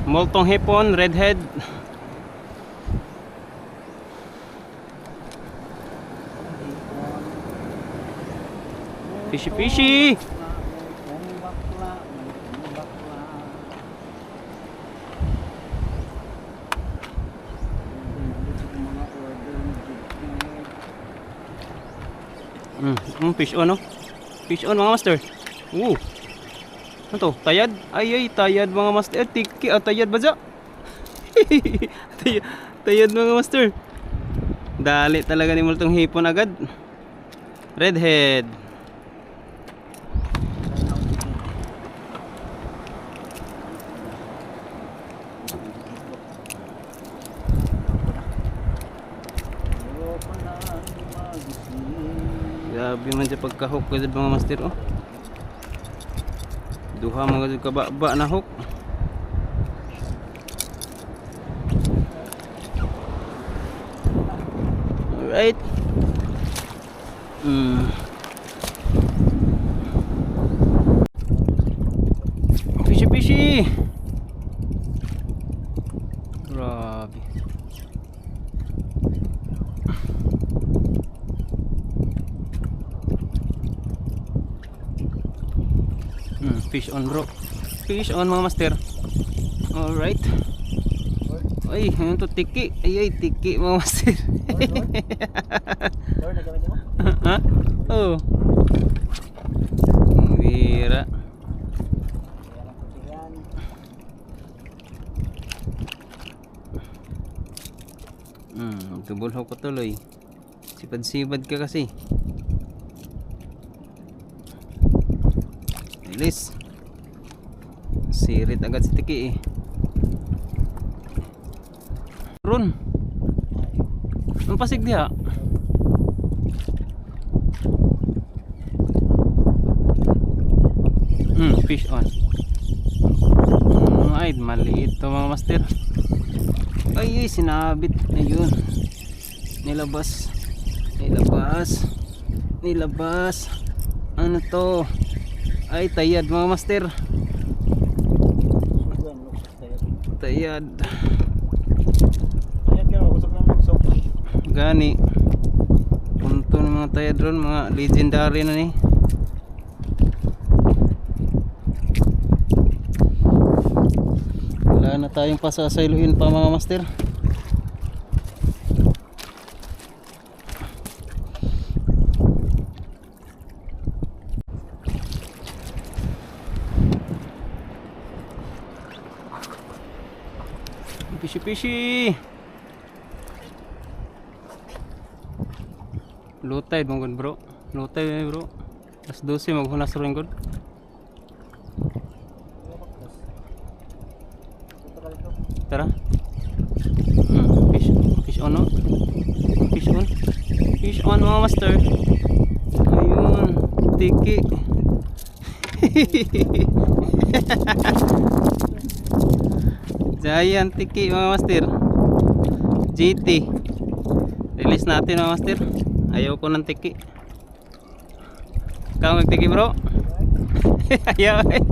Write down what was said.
Moltong hipon, redhead. Fishy fishy. Fish on, no? Fish on mga master. Ano to? Tayad? Ay, tayad mga master. Tiki, tayad ba dyan? Tayad mga master. Dali talaga ni multong hipon agad. Redhead. Grabe man dyan pagka-hook ka dyan mga master, oh. Duha mga dyan kababa na hook. Alright. Fishy fishy. Grabe. Fish on bro. Fish on mga master. Alright. Ay, ano to tiki. Ay, tiki mga master. Ha? Oh. Bira. Tubulho ko tuloy. Sipad-sipad ka kasi. Ilis. Sirit agad si tiki eh. Ron. Ang pasig diha. Fish on. Ay, maliit to mga master. Ay, sinabit. Ayun. Nilabas. Ano to? Ay, tayad mga master. Tayad. Gani. Punto ng mga tayad ron, mga legendary na ni. Wala na tayong pasasailuin pa mga master. Fishy. Low tide mga bro. Low tide bro. Alas 12 maghunas rin god. Tara. Fish on, no? Fish on mga master. Ayun, tiki. Giant tiki mga master. GT. Release natin mga master. Ayaw ko ng tiki. Ikaw magtiki bro. Ayaw eh.